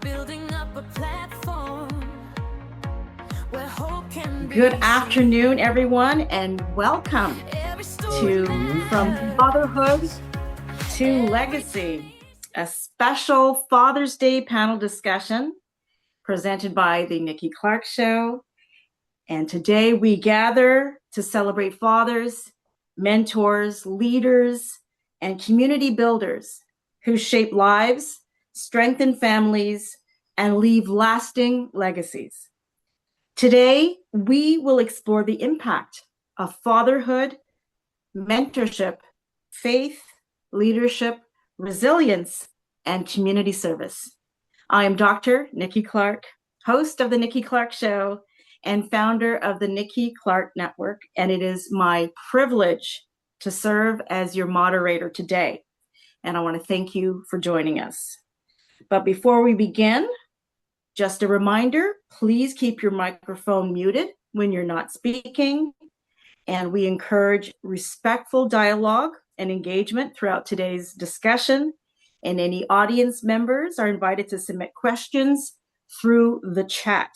building up a platform where hope can be Good afternoon, everyone, and welcome to From Fatherhood to Legacy, a special Father's Day panel discussion presented by the Nikki Clarke Show. And today we gather to celebrate fathers, mentors, leaders, and community builders who shape lives, strengthen families, and leave lasting legacies. Today, we will explore the impact of fatherhood, mentorship, faith, leadership, resilience, and community service. I am Dr. Nikki Clarke, host of the Nikki Clarke Show and founder of the Nikki Clarke Network, and it is my privilege to serve as your moderator today. And I want to thank you for joining us. But before we begin, just a reminder, please keep your microphone muted when you're not speaking, and we encourage respectful dialogue and engagement throughout today's discussion, and any audience members are invited to submit questions through the chat.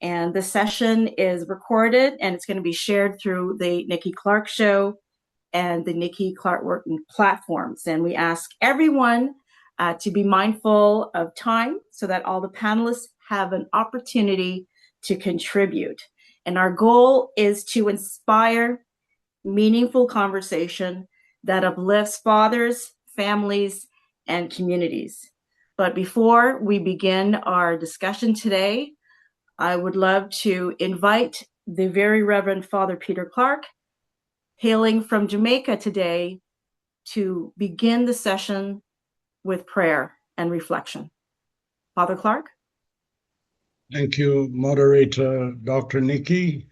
And the session is recorded, and it's going to be shared through the Nikki Clarke Show and the Nikki Clarke Working platforms. And we ask everyone to be mindful of time so that all the panelists have an opportunity to contribute. And our goal is to inspire meaningful conversation that uplifts fathers, families, and communities. But before we begin our discussion today, I would love to invite the Very Reverend Father Peter Clarke, hailing from Jamaica today, to begin the session with prayer and reflection. Father Clarke? Thank you, moderator Dr. Nikki.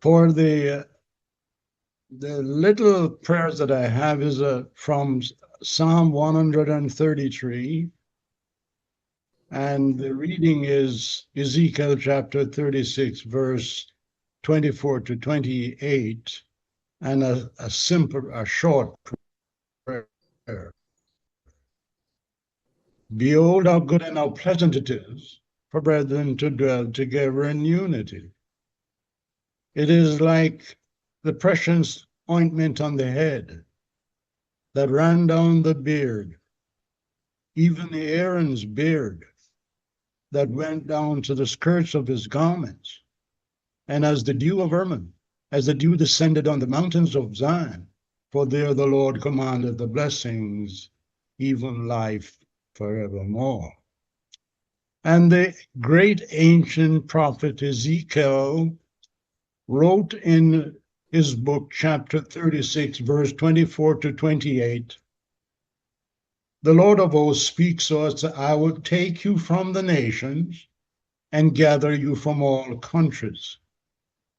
For the little prayers that I have is from Psalm 133, and the reading is Ezekiel chapter 36, verse 24 to 28, and a short prayer. Behold how good and how pleasant it is for brethren to dwell together in unity. It is like the precious ointment on the head that ran down the beard, even the Aaron's beard that went down to the skirts of his garments. And as the dew of Hermon, as the dew descended on the mountains of Zion, for there the Lord commanded the blessings, even life forevermore. And the great ancient prophet Ezekiel wrote in his book, chapter 36, verse 24 to 28, the Lord of hosts speaks to us, I will take you from the nations and gather you from all countries.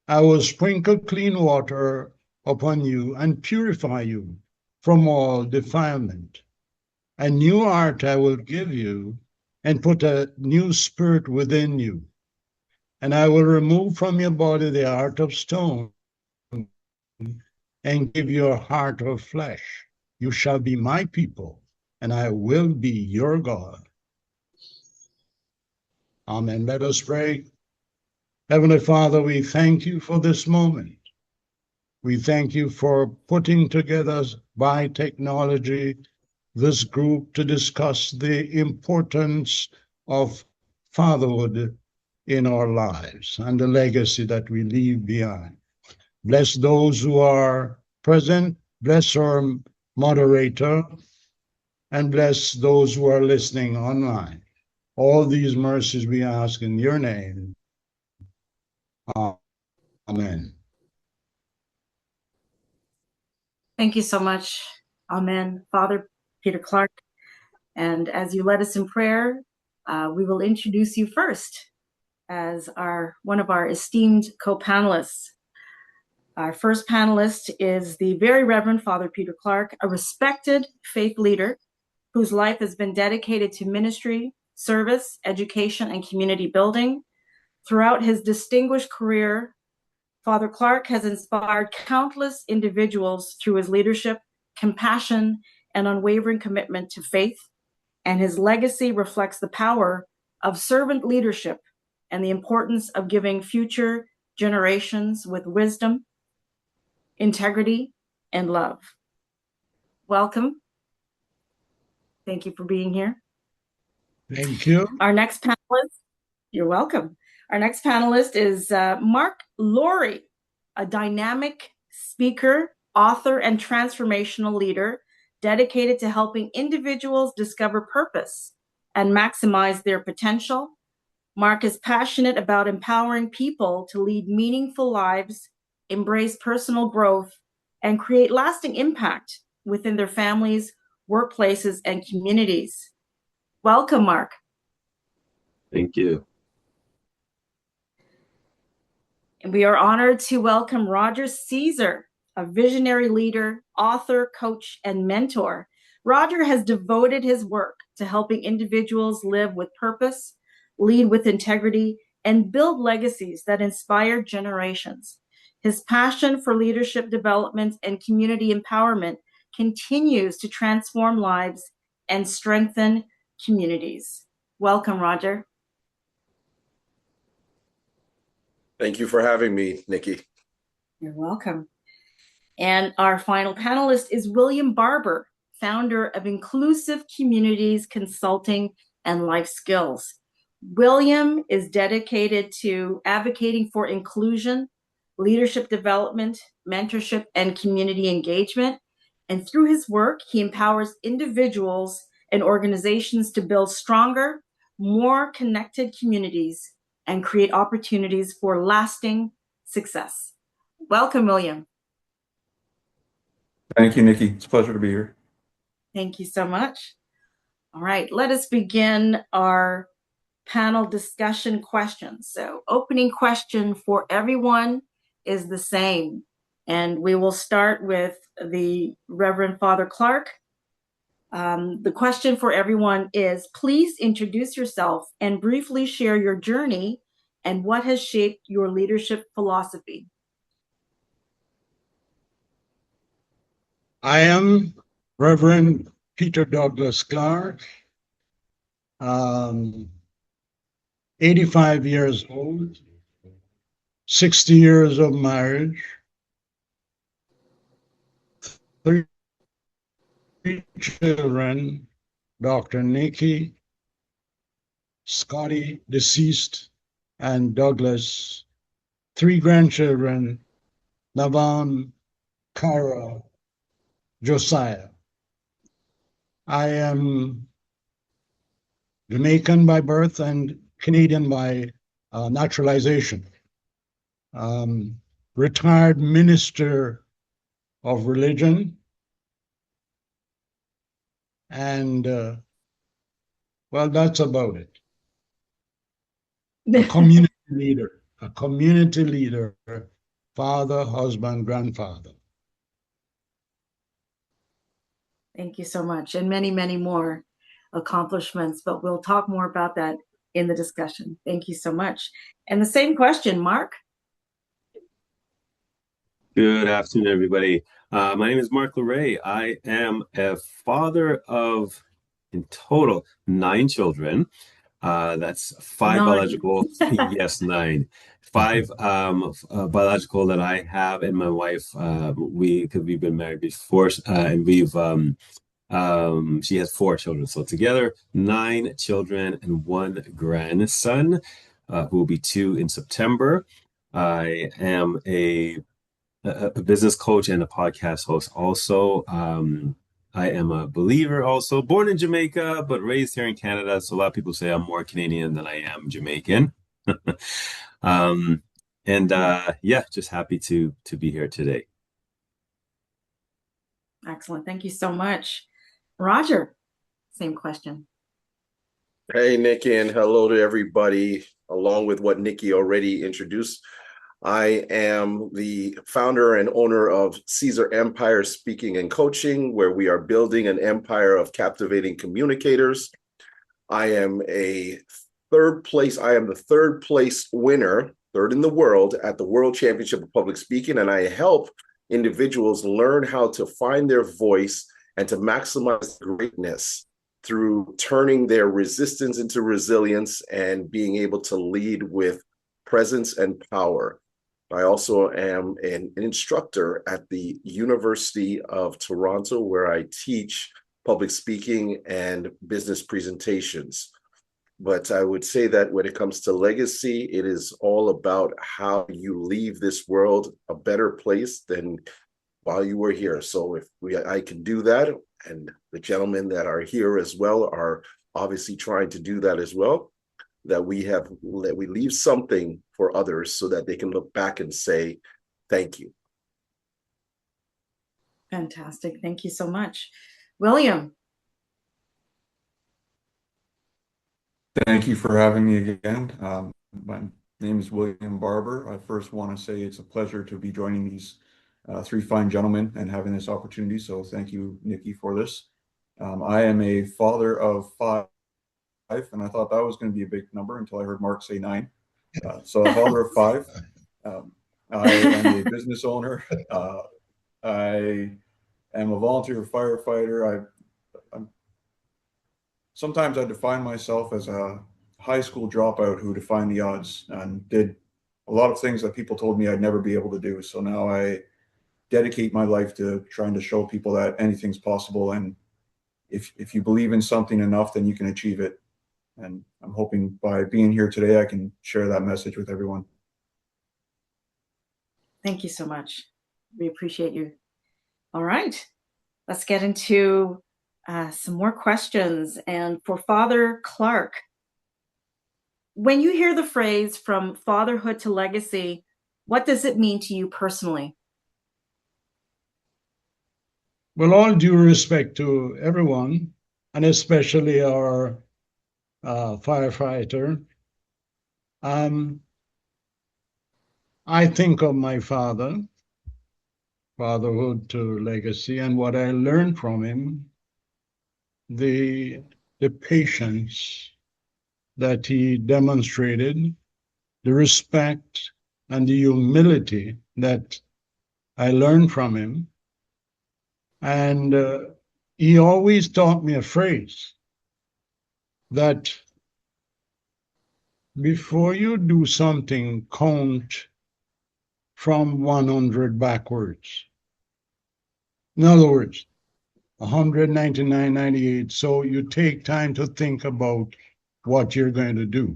I will sprinkle clean water upon you and purify you from all defilement. A new heart I will give you and put a new spirit within you. And I will remove from your body the heart of stone and give you a heart of flesh. You shall be my people, and I will be your God. Amen. Let us pray. Heavenly Father, we thank you for this moment. We thank you for putting together by technology this group to discuss the importance of fatherhood in our lives and the legacy that we leave behind. Bless those who are present, bless our moderator, and bless those who are listening online. All these mercies we ask in your name. Amen. Thank you so much. Amen. Father Peter Clarke. And as you led us in prayer, we will introduce you first as one of our esteemed co-panelists. Our first panelist is the Very Reverend Father Peter Clarke, a respected faith leader whose life has been dedicated to ministry, service, education, and community building. Throughout his distinguished career, Father Clarke has inspired countless individuals through his leadership, compassion, and unwavering commitment to faith, and his legacy reflects the power of servant leadership and the importance of giving future generations with wisdom, integrity, and love. Welcome. Thank you for being here. Thank you. Our next panelist, you're welcome. Our next panelist is Mark Lorray, a dynamic speaker, author, and transformational leader dedicated to helping individuals discover purpose and maximize their potential. Mark is passionate about empowering people to lead meaningful lives, embrace personal growth, and create lasting impact within their families, workplaces, and communities. Welcome, Mark. Thank you. And we are honored to welcome Roger Caesar, a visionary leader, author, coach, and mentor. Roger has devoted his work to helping individuals live with purpose, lead with integrity, and build legacies that inspire generations. His passion for leadership development and community empowerment continues to transform lives and strengthen communities. Welcome, Roger. Thank you for having me, Nikki. You're welcome. And our final panelist is William Barber, founder of Inclusive Communities Consulting and Life Skills. William is dedicated to advocating for inclusion, leadership development, mentorship, and community engagement. And through his work, he empowers individuals and organizations to build stronger, more connected communities and create opportunities for lasting success. Welcome, William. Thank you, Nikki. It's a pleasure to be here. Thank you so much. All right, let us begin our panel discussion questions. So, opening question for everyone is the same. And we will start with the Reverend Father Clarke. The question for everyone is, please introduce yourself and briefly share your journey and what has shaped your leadership philosophy. I am Reverend Peter Douglas Clarke, 85 years old, 60 years of marriage, 3 children, Dr. Nikki, Scotty, deceased, and Douglas, 3 grandchildren, Navan, Cara, Josiah. I am Jamaican by birth and Canadian by naturalization. Retired minister of religion and well, that's about it. A community leader, father, husband, grandfather. Thank you so much. And many, many more accomplishments, but we'll talk more about that in the discussion. Thank you so much. And the same question, Mark. Good afternoon, everybody. My name is Mark Lorray. I am a father of, in total, 9 children. That's 5 9. biological. Yes, 9. 5 biological that I have, and my wife. We've been married before, and she has 4 children. So together, 9 children and 1 grandson, who will be 2 in September. I am a business coach and a podcast host also. I am a believer also, born in Jamaica, but raised here in Canada. So a lot of people say I'm more Canadian than I am Jamaican. Yeah, just happy to be here today. Excellent. Thank you so much. Roger, same question. Hey, Nikki, and hello to everybody. Along with what Nikki already introduced, I am the founder and owner of Caesar Empire Speaking and Coaching, where we are building an empire of captivating communicators. I am the third place winner, 3rd in the world at the World Championship of Public Speaking, and I help individuals learn how to find their voice and to maximize greatness through turning their resistance into resilience and being able to lead with presence and power. I also am an instructor at the University of Toronto, where I teach public speaking and business presentations. But I would say that when it comes to legacy, it is all about how you leave this world a better place than while you were here. So if I can do that, and the gentlemen that are here as well are obviously trying to do that as well, that we leave something for others so that they can look back and say, thank you. Fantastic. Thank you so much. William. Thank you for having me again. My name is William Barber. I first want to say it's a pleasure to be joining these three fine gentlemen and having this opportunity. So thank you, Nikki, for this. I am a father of 5, and I thought that was going to be a big number until I heard Mark say 9. So a father of 5. I am a business owner. I am a volunteer firefighter. Sometimes I define myself as a high school dropout who defied the odds and did a lot of things that people told me I'd never be able to do. So now I dedicate my life to trying to show people that anything's possible. And if you believe in something enough, then you can achieve it. And I'm hoping by being here today, I can share that message with everyone. Thank you so much. We appreciate you. All right, let's get into some more questions. And for Father Clarke, when you hear the phrase from fatherhood to legacy, what does it mean to you personally? Well, all due respect to everyone, and especially our firefighter, I think of my father, fatherhood to legacy, and what I learned from him, the patience that he demonstrated, the respect and the humility that I learned from him. And he always taught me a phrase that before you do something, count from 100 backwards. In other words, 199, 98. So you take time to think about what you're going to do.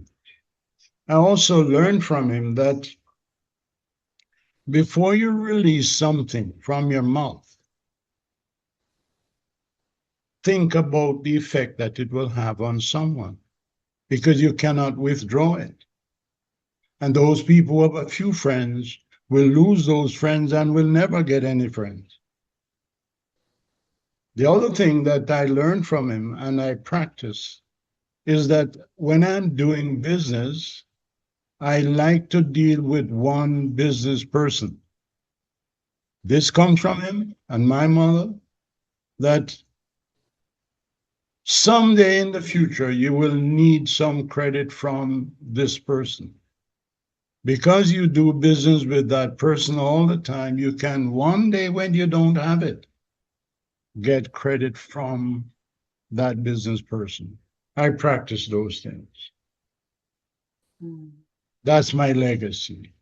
I also learned from him that before you release something from your mouth, think about the effect that it will have on someone, because you cannot withdraw it. And those people who have a few friends will lose those friends and will never get any friends. The other thing that I learned from him and I practice is that when I'm doing business, I like to deal with one business person. This comes from him and my mother, that someday in the future, you will need some credit from this person. Because you do business with that person all the time, you can one day when you don't have it, get credit from that business person. I practice those things. That's my legacy.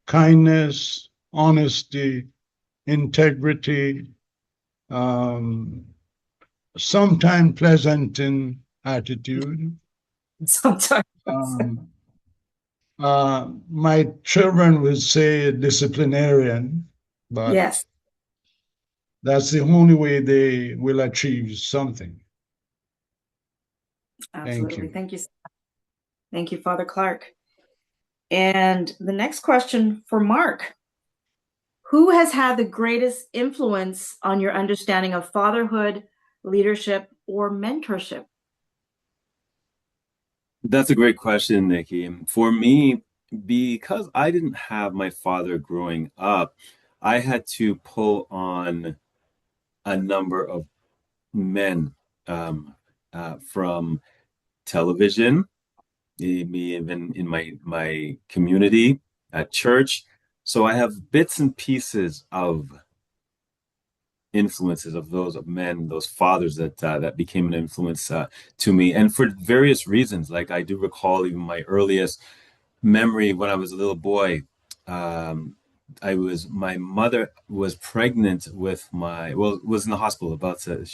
Kindness, honesty, integrity, sometimes pleasant in attitude. Sometimes. My children would say disciplinarian, but Yes. that's the only way they will achieve something. Absolutely. Thank you. Thank you, Father Clarke. And the next question for Mark. Who has had the greatest influence on your understanding of fatherhood, leadership, or mentorship? That's a great question, Nikki. For me, because I didn't have my father growing up, I had to pull on a number of men from television, even in my community, at church. So I have bits and pieces of influences of men, those fathers that became an influence to me, and for various reasons. Like I do recall even my earliest memory when I was a little boy. Um, my mother was pregnant with was in the hospital about to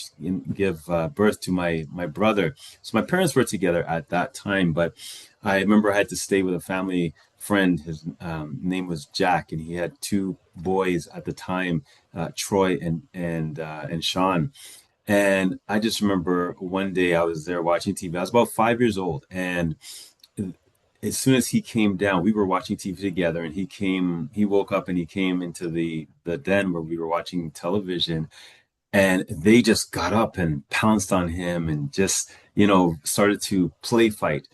give birth to my brother. So my parents were together at that time, but I remember I had to stay with a family friend. His name was Jack, and he had two boys at the time, Troy and Sean. And I just remember one day I was there watching TV. I was about 5 years old, and as soon as he came down, we were watching TV together, and he woke up and he came into the den where we were watching television, and they just got up and pounced on him and just, started to play fight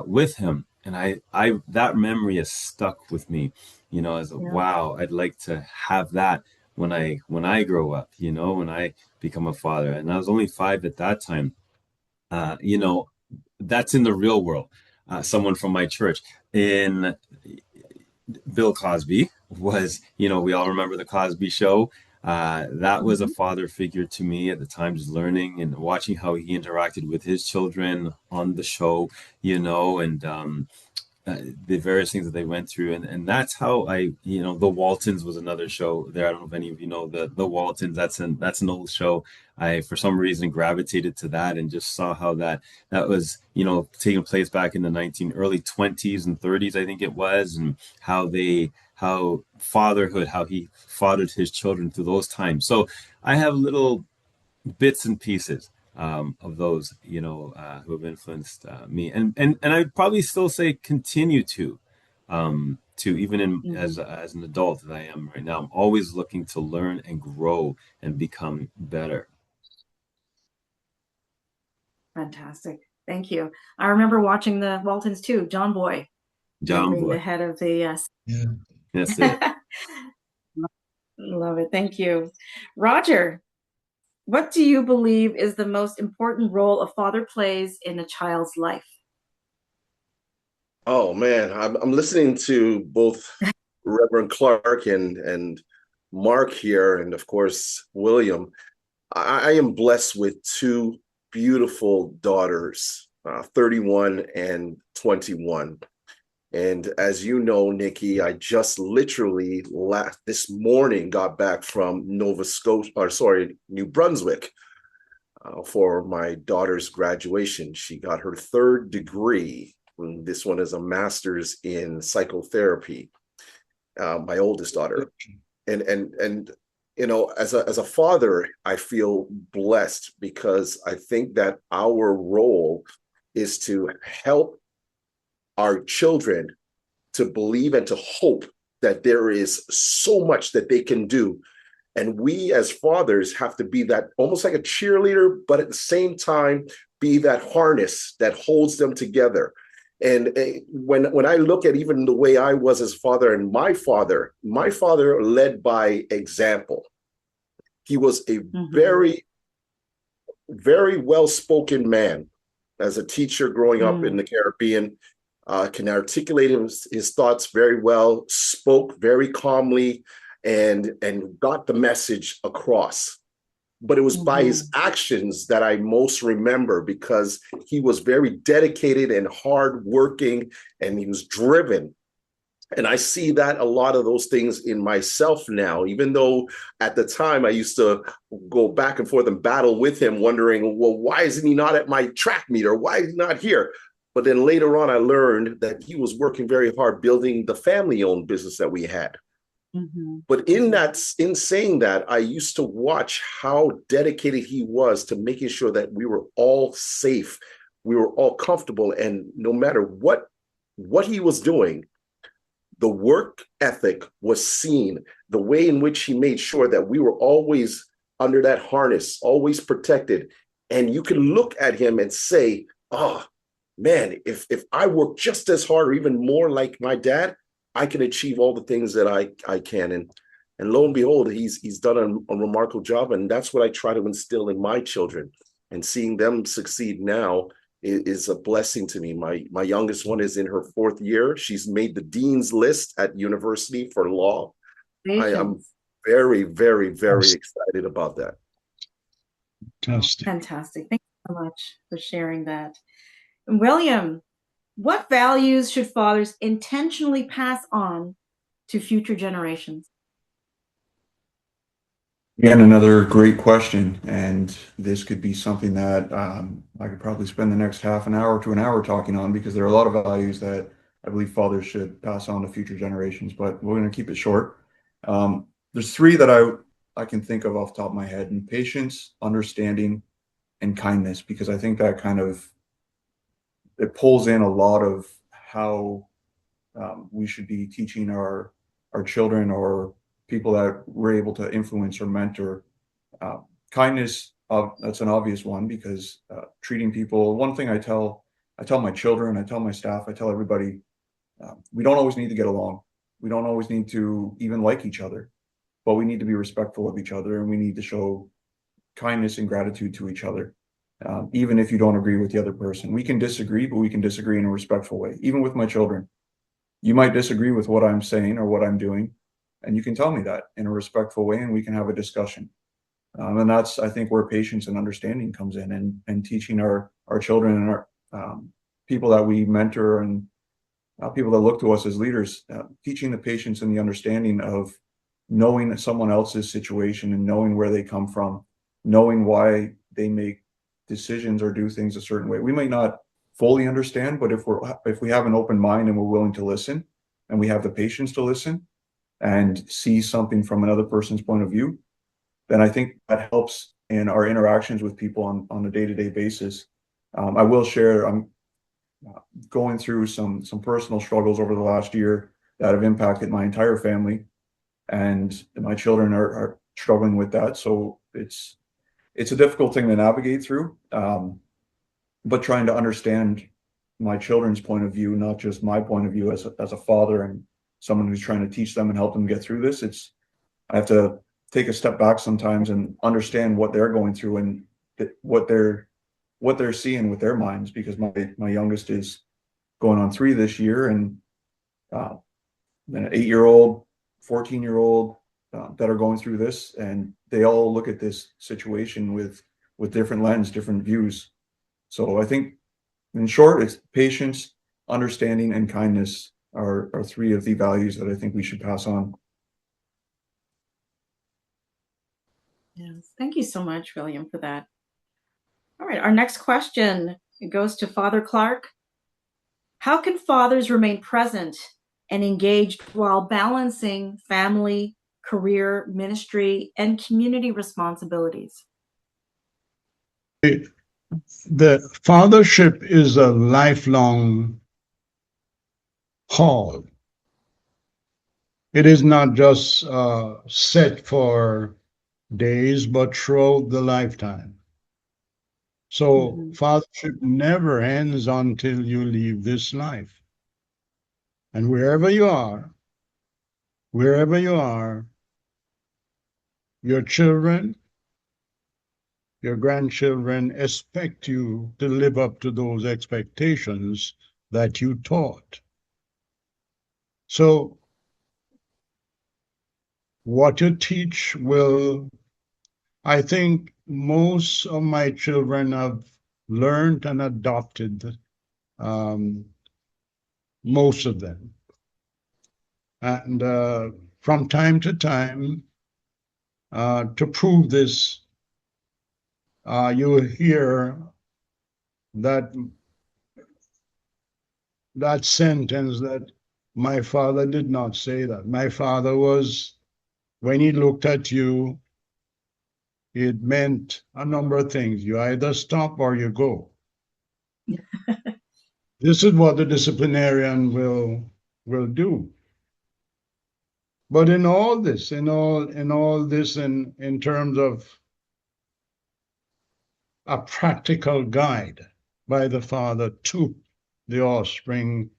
with him. And I that memory has stuck with me, as wow, I'd like to have that when I grow up, when I become a father. And I was only 5 at that time. That's in the real world. Someone from my church in Bill Cosby was, we all remember the Cosby Show. That was a father figure to me at the time, just learning and watching how he interacted with his children on the show, and the various things that they went through. And that's how the Waltons was another show there. I don't know if any of you know the Waltons. That's an old show. I, for some reason, gravitated to that and just saw how that was, taking place back in the early 20s and 30s, I think it was, and how fatherhood, how he fathered his children through those times. So I have little bits and pieces of those, who have influenced me, and I'd probably still say continue to even in as an adult that I am right now. I'm always looking to learn and grow and become better. Fantastic. Thank you. I remember watching the Waltons too. John Boy. Being the head of the Yeah. That's it. Love it. Thank you. Roger, what do you believe is the most important role a father plays in a child's life? Oh man, I'm listening to both Reverend Clarke and Mark here, and of course William. I am blessed with two beautiful daughters, 31 and 21. And as you know, Nikki, I just literally this morning got back from New Brunswick for my daughter's graduation. She got her 3rd degree. This one is a master's in psychotherapy. My oldest daughter, and as a father, I feel blessed because I think that our role is to help our children to believe and to hope that there is so much that they can do. And we as fathers have to be that, almost like a cheerleader, but at the same time, be that harness that holds them together. And when I look at even the way I was as father, and my father led by example. He was a very, very well-spoken man. As a teacher growing up in the Caribbean, can articulate his thoughts very well, spoke very calmly, and got the message across. But it was by his actions that I most remember, because he was very dedicated and hardworking, and he was driven. And I see that a lot of those things in myself now, even though at the time I used to go back and forth and battle with him, wondering, well, why isn't he not at my track meet, or why is he not here? But then later on, I learned that he was working very hard building the family-owned business that we had. But in saying that, I used to watch how dedicated he was to making sure that we were all safe, we were all comfortable, and no matter what he was doing, the work ethic was seen, the way in which he made sure that we were always under that harness, always protected. And you can look at him and say, oh, man, if I work just as hard or even more like my dad, I can achieve all the things that I can. And lo and behold, he's done a remarkable job. And that's what I try to instill in my children. And seeing them succeed now is a blessing to me. My youngest one is in her 4th year. She's made the dean's list at university for law. very, very, very excited about that. Fantastic. Fantastic. Thank you so much for sharing that. William, what values should fathers intentionally pass on to future generations? Again, another great question, and this could be something that I could probably spend the next half an hour to an hour talking on, because there are a lot of values that I believe fathers should pass on to future generations, but we're going to keep it short. There's three that I can think of off the top of my head: and patience, understanding, and kindness, because I think that kind of, it pulls in a lot of how we should be teaching our children or people that we're able to influence or mentor. Kindness, that's an obvious one, because treating people. One thing I tell my children, I tell my staff, I tell everybody, we don't always need to get along. We don't always need to even like each other, but we need to be respectful of each other, and we need to show kindness and gratitude to each other. Even if you don't agree with the other person, we can disagree, but we can disagree in a respectful way. Even with my children, you might disagree with what I'm saying or what I'm doing, and you can tell me that in a respectful way, and we can have a discussion. And that's, I think, where patience and understanding comes in, and teaching our children and our people that we mentor, and people that look to us as leaders, teaching the patience and the understanding of knowing someone else's situation and knowing where they come from, knowing why they make decisions or do things a certain way. We might not fully understand, but if we have an open mind and we're willing to listen, and we have the patience to listen and see something from another person's point of view, then I think that helps in our interactions with people on a day-to-day basis. I will share, I'm going through some personal struggles over the last year that have impacted my entire family, and my children are struggling with that. So it's a difficult thing to navigate through, but trying to understand my children's point of view, not just my point of view as a father and someone who's trying to teach them and help them get through this. I have to take a step back sometimes and understand what they're going through, and what they're seeing with their minds, because my youngest is going on 3 this year, and then an 8-year-old, 14-year-old that are going through this, and they all look at this situation with different lens, different views. So I think, in short, it's patience, understanding, and kindness are 3 of the values that I think we should pass on. Yes, thank you so much, William, for that. All right, our next question goes to Father Clarke. How can fathers remain present and engaged while balancing family, career, ministry, and community responsibilities? The fathership is a lifelong haul. It is not just set for days, but throughout the lifetime. So fathership never ends until you leave this life. And wherever you are, your children, your grandchildren expect you to live up to those expectations that you taught. So what you teach will, I think most of my children have learned and adopted, most of them. And from time to time, to prove this, you will hear that sentence that my father did not say that. My father was, when he looked at you, it meant a number of things. You either stop or you go. This is what the disciplinarian will do. But in all this, in terms of a practical guide by the father to the offspring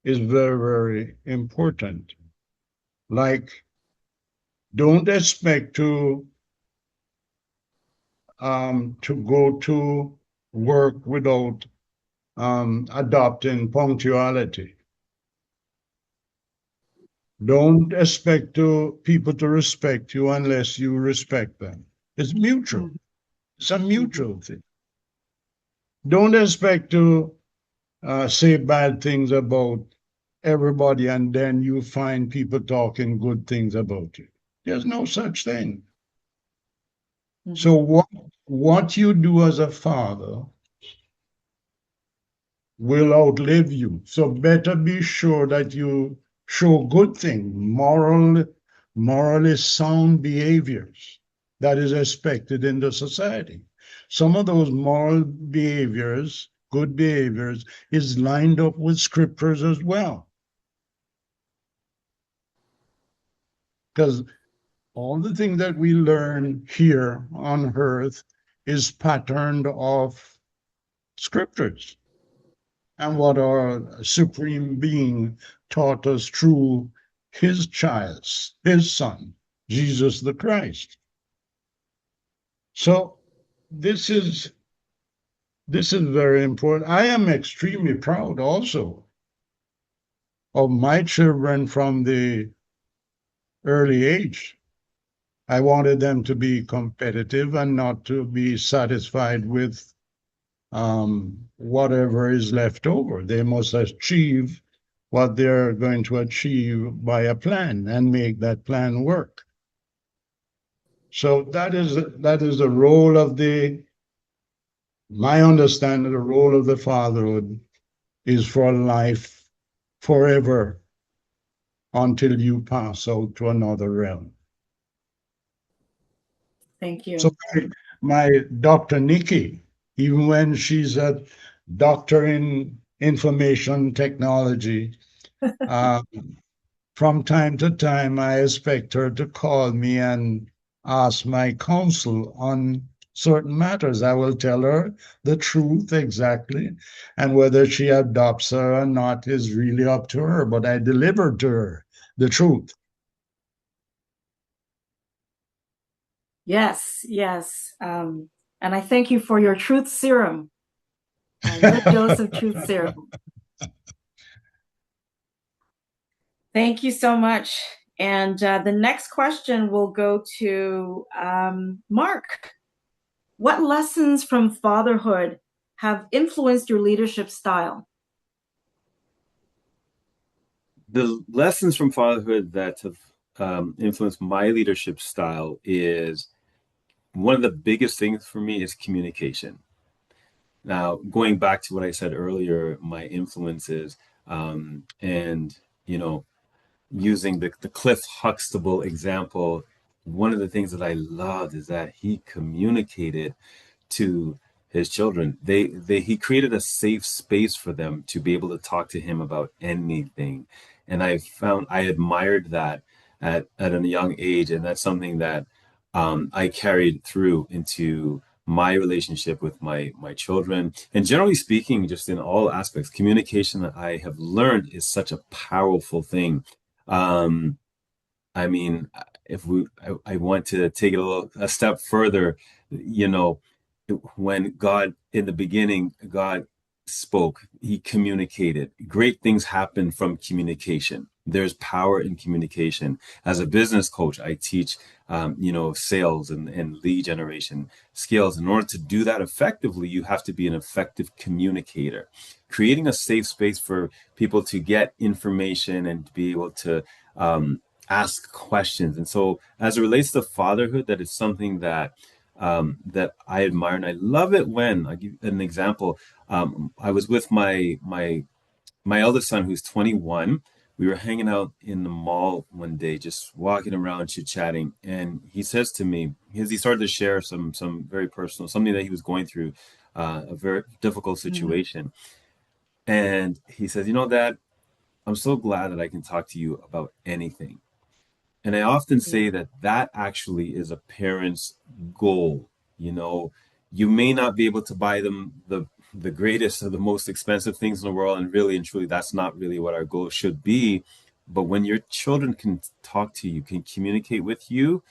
is very, very important. Like, don't expect to go to work without adopting punctuality. Don't expect people to respect you unless you respect them. It's mutual. It's a mutual thing. Don't expect to say bad things about everybody and then you find people talking good things about you. There's no such thing. So what you do as a father will outlive you. So better be sure that you show good things, morally sound behaviors that is expected in the society. Some of those moral behaviors, good behaviors, is lined up with scriptures as well. Because all the things that we learn here on earth is patterned off scriptures and what our supreme being taught us through his child, his son, Jesus the Christ. So this is very important. I am extremely proud also of my children from the early age. I wanted them to be competitive and not to be satisfied with whatever is left over. They must achieve what they're going to achieve by a plan and make that plan work. So that is the role of my understanding, the role of the fatherhood is for life forever until you pass out to another realm. Thank you. So my Dr. Nikki, even when she's a doctor in information technology, from time to time, I expect her to call me and ask my counsel on certain matters. I will tell her the truth exactly, and whether she adopts her or not is really up to her, but I delivered to her the truth. Yes, yes. And I thank you for your truth serum, a good dose of truth serum. Thank you so much. And the next question will go to Mark. What lessons from fatherhood have influenced your leadership style? The lessons from fatherhood that have influenced my leadership style is one of the biggest things for me is communication. Now, going back to what I said earlier, my influences and, using the Cliff Huxtable example, one of the things that I loved is that he communicated to his children. He created a safe space for them to be able to talk to him about anything. And I admired that at a young age. And that's something that I carried through into my relationship with my children. And generally speaking, just in all aspects, communication that I have learned is such a powerful thing. I mean, if I want to take it a step further, when God, in the beginning, God spoke, he communicated. Great things happen from communication. There's power in communication. As a business coach, I teach, sales and lead generation skills. In order to do that effectively, you have to be an effective communicator. Creating a safe space for people to get information and to be able to ask questions. And so as it relates to fatherhood, that is something that I admire. And I love it when, I give an example. I was with my eldest son, who's 21. We were hanging out in the mall one day, just walking around, chit-chatting. And he says to me, he started to share some very personal, something that he was going through, a very difficult situation. And he says, Dad, I'm so glad that I can talk to you about anything. And I often say that actually is a parent's goal. You may not be able to buy them the greatest or the most expensive things in the world. And really and truly, that's not really what our goal should be. But when your children can talk to you, can communicate with you,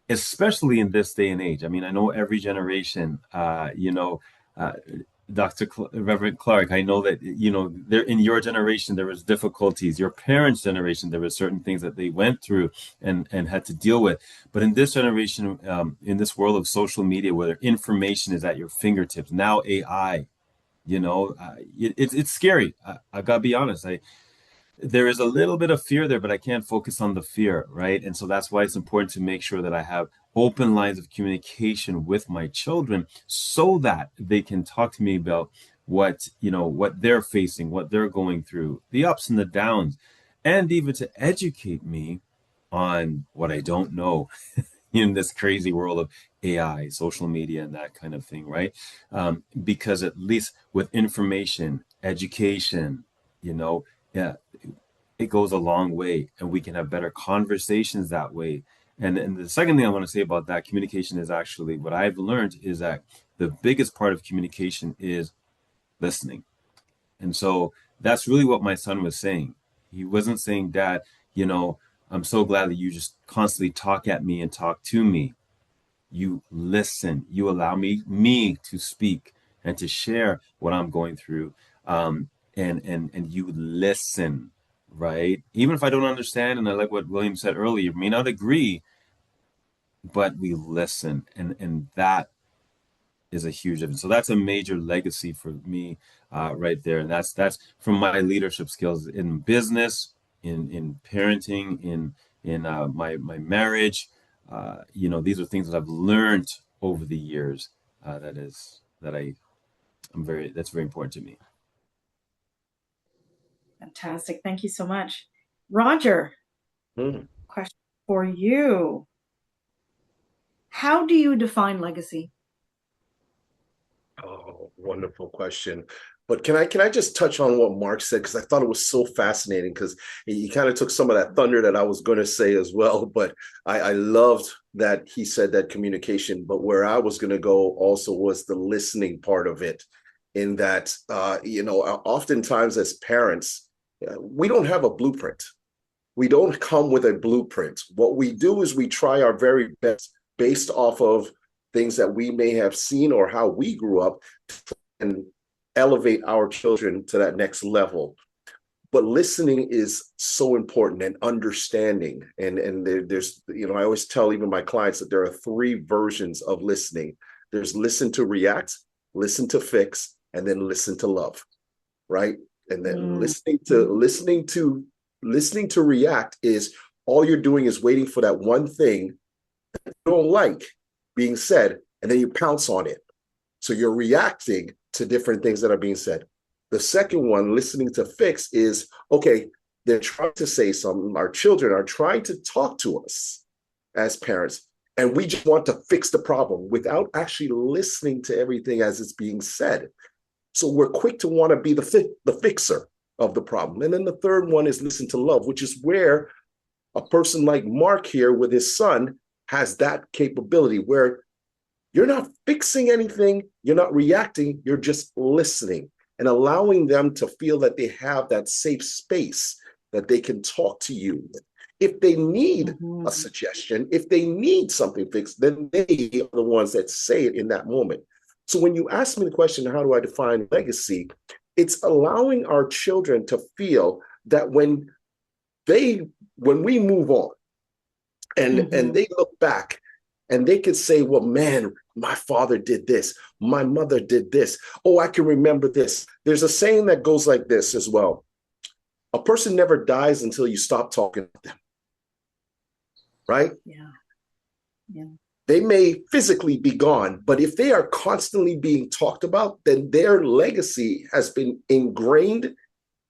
especially in this day and age. I mean, I know every generation, Reverend Clarke, I know that, there in your generation, there was difficulties. Your parents' generation, there were certain things that they went through and had to deal with. But in this generation, in this world of social media, where information is at your fingertips, now AI, it's scary. I gotta be honest. There is a little bit of fear there, but I can't focus on the fear, right? And so that's why it's important to make sure that I have open lines of communication with my children so that they can talk to me about what they're facing, what they're going through, the ups and the downs, and even to educate me on what I don't know in this crazy world of AI, social media, and that kind of thing, right? Because at least with information, education, yeah, it goes a long way, and we can have better conversations that way. And the second thing I want to say about that communication is actually what I've learned is that the biggest part of communication is listening. And so that's really what my son was saying. He wasn't saying, Dad, I'm so glad that you just constantly talk at me and talk to me. You listen, you allow me to speak and to share what I'm going through. And you listen, right? Even if I don't understand, and I like what William said earlier, may not agree, but we listen, and that is a huge difference. So that's a major legacy for me, right there, and that's from my leadership skills in business, in parenting, in my marriage. These are things that I've learned over the years. That's very important to me. Fantastic. Thank you so much. Roger, question for you. How do you define legacy? Oh, wonderful question. But can I just touch on what Mark said? Because I thought it was so fascinating, because he kind of took some of that thunder that I was going to say as well. But I loved that he said that communication. But where I was going to go also was the listening part of it, in that, oftentimes as parents, we don't have a blueprint. We don't come with a blueprint. What we do is we try our very best based off of things that we may have seen or how we grew up, and elevate our children to that next level. But listening is so important, and understanding. And there's, I always tell even my clients that there are 3 versions of listening. There's listen to react, listen to fix, and then listen to love, right? And then listening to react is all you're doing is waiting for that one thing that you don't like being said, and then you pounce on it. So you're reacting to different things that are being said. The second one, listening to fix, is, okay, they're trying to say something. Our children are trying to talk to us as parents, and we just want to fix the problem without actually listening to everything as it's being said. So we're quick to want to be the fixer of the problem. And then the third one is listen to love, which is where a person like Mark here with his son has that capability, where you're not fixing anything, you're not reacting, you're just listening and allowing them to feel that they have that safe space that they can talk to you. If they need a suggestion, if they need something fixed, then they are the ones that say it in that moment. So when you ask me the question, how do I define legacy? It's allowing our children to feel that when we move on and they look back and they could say, well, man, my father did this, my mother did this. Oh, I can remember this. There's a saying that goes like this as well. A person never dies until you stop talking to them. Right? Yeah. They may physically be gone, but if they are constantly being talked about, then their legacy has been ingrained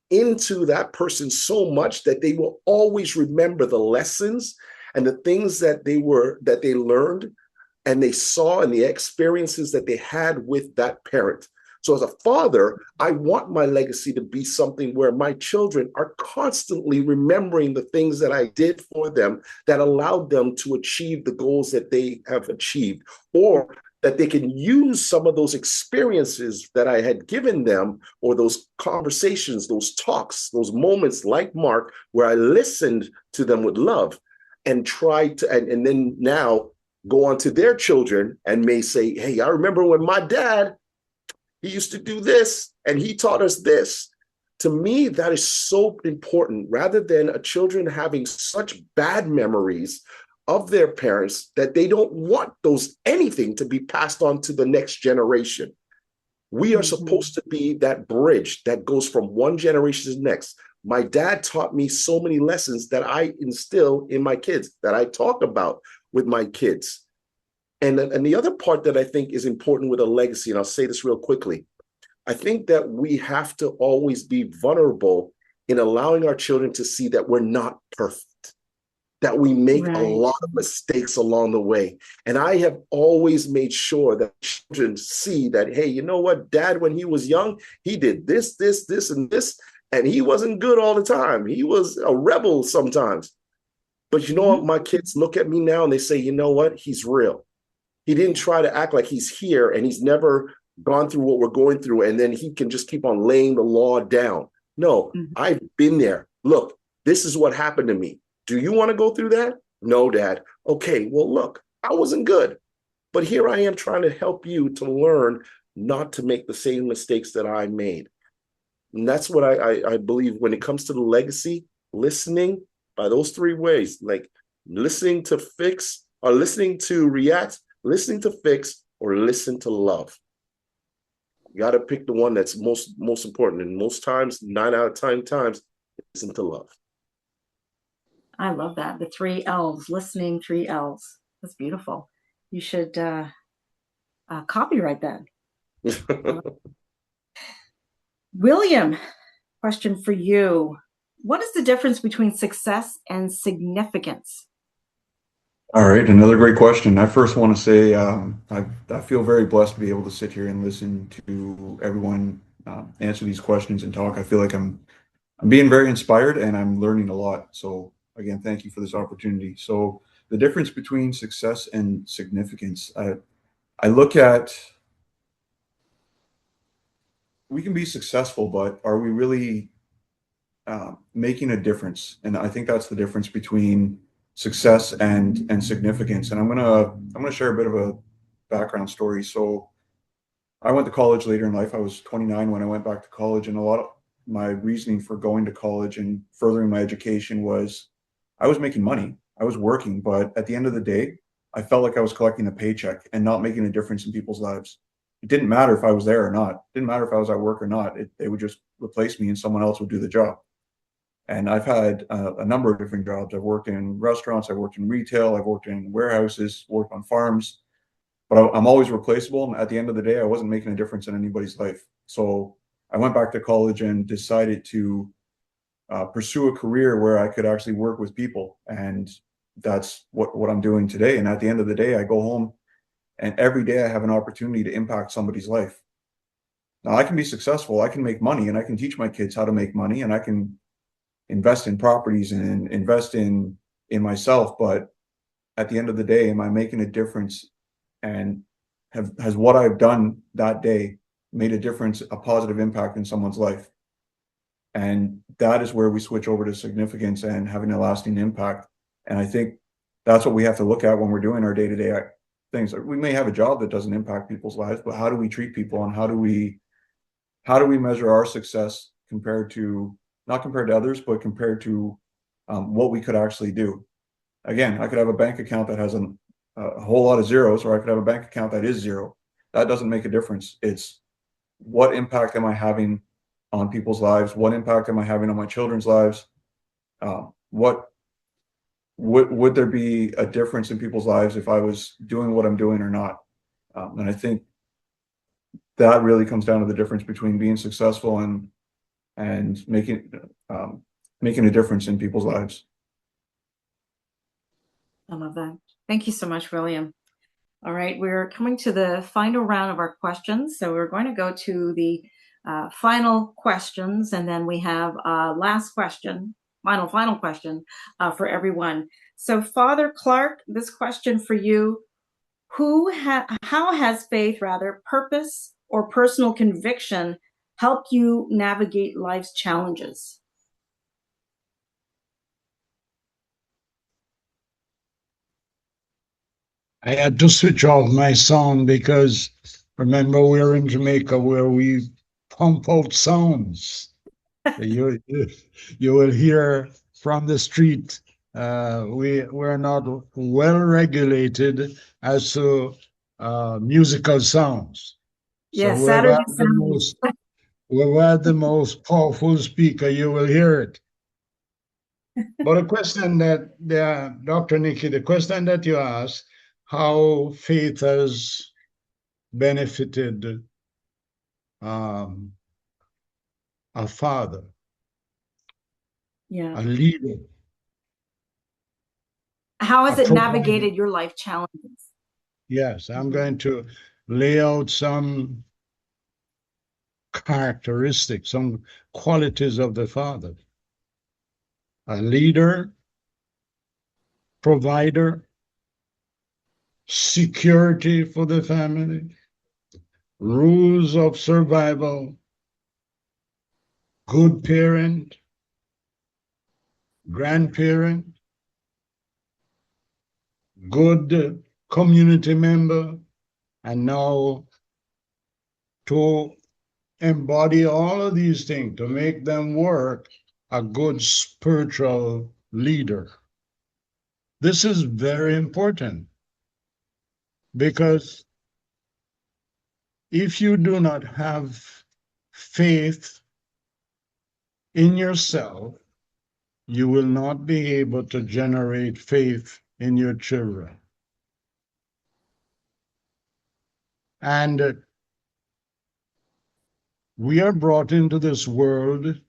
into that person so much that they will always remember the lessons and the things that they learned and they saw, and the experiences that they had with that parent. So as a father, I want my legacy to be something where my children are constantly remembering the things that I did for them that allowed them to achieve the goals that they have achieved, or that they can use some of those experiences that I had given them, or those conversations, those talks, those moments like Mark, where I listened to them with love and tried to, and then now go on to their children and may say, hey, I remember when my dad, He used to do this, and he taught us this. To me, that is so important, rather than children having such bad memories of their parents that they don't want anything to be passed on to the next generation. We are supposed to be that bridge that goes from one generation to the next. My dad taught me so many lessons that I instill in my kids, that I talk about with my kids. And the other part that I think is important with a legacy, and I'll say this real quickly, I think that we have to always be vulnerable in allowing our children to see that we're not perfect, that we make a lot of mistakes along the way. And I have always made sure that children see that, hey, you know what, Dad, when he was young, he did this, this, this, and this, and he wasn't good all the time. He was a rebel sometimes. But you know what, my kids look at me now and they say, you know what, he's real. He didn't try to act like he's here and he's never gone through what we're going through, and then he can just keep on laying the law down. No, I've been there. Look, this is what happened to me. Do you want to go through that? No, Dad. Okay, well, look, I wasn't good, but here I am trying to help you to learn not to make the same mistakes that I made. And that's what I believe when it comes to the legacy, listening by those three ways, like listening to fix, or listening to react, listening to fix, or listen to love. You got to pick the one that's most important. And most times, 9 out of 10 times, listen to love. I love that. The 3 L's, listening 3 L's. That's beautiful. You should copyright that. William, question for you. What is the difference between success and significance? All right, another great question. I first want to say I feel very blessed to be able to sit here and listen to everyone answer these questions and talk. I feel like I'm being very inspired and I'm learning a lot. So again, thank you for this opportunity. So the difference between success and significance, I look at, we can be successful, but are we really making a difference? And I think that's the difference between success and significance. And I'm gonna share a bit of a background story. So I went to college later in life. I was 29 when I went back to college, and a lot of my reasoning for going to college and furthering my education was I was making money, I was working, but at the end of the day, I felt like I was collecting a paycheck and not making a difference in people's lives. It didn't matter if I was there or not. It didn't matter if I was at work or not. They would just replace me and someone else would do the job. And I've had a number of different jobs. I've worked in restaurants, I've worked in retail, I've worked in warehouses, worked on farms, but I'm always replaceable. And at the end of the day, I wasn't making a difference in anybody's life. So I went back to college and decided to pursue a career where I could actually work with people. And that's what I'm doing today. And at the end of the day, I go home and every day I have an opportunity to impact somebody's life. Now I can be successful, I can make money, and I can teach my kids how to make money, and I can invest in properties and invest in myself. But at the end of the day, am I making a difference? And has what I've done that day made a difference, a positive impact in someone's life? And that is where we switch over to significance and having a lasting impact. And I think that's what we have to look at when we're doing our day-to-day things. We may have a job that doesn't impact people's lives, but how do we treat people, and how do we measure our success compared to, not compared to others, but compared to what we could actually do? Again, I could have a bank account that has a whole lot of zeros, or I could have a bank account that is zero. That doesn't make a difference. It's what impact am I having on people's lives? What impact am I having on my children's lives? Would there be a difference in people's lives if I was doing what I'm doing or not? And I think that really comes down to the difference between being successful and making a difference in people's lives. I love that. Thank you so much, William. All right, we're coming to the final round of our questions. So we're going to go to the final questions, and then we have last question, final question for everyone. So Father Clarke, this question for you: how has faith, purpose or personal conviction help you navigate life's challenges? I had to switch off my sound because Remember, we're in Jamaica where we pump out sounds. You will hear from the street. We're not well regulated as to musical sounds. Yeah, So Saturday sounds. whoever had the most powerful speaker, you will hear it. But a question that Dr. Nikki, the question that you asked, how faith has benefited um, a father, Yeah. a leader, How a has it provider. navigated your life challenges? Yes, I'm going to lay out some characteristics, some qualities of the father. A leader, provider, security for the family, rules of survival, good parent, grandparent, good community member, and now to embody all of these things, to make them work, a good spiritual leader. This is very important because if you do not have faith in yourself, you will not be able to generate faith in your children. And we are brought into this world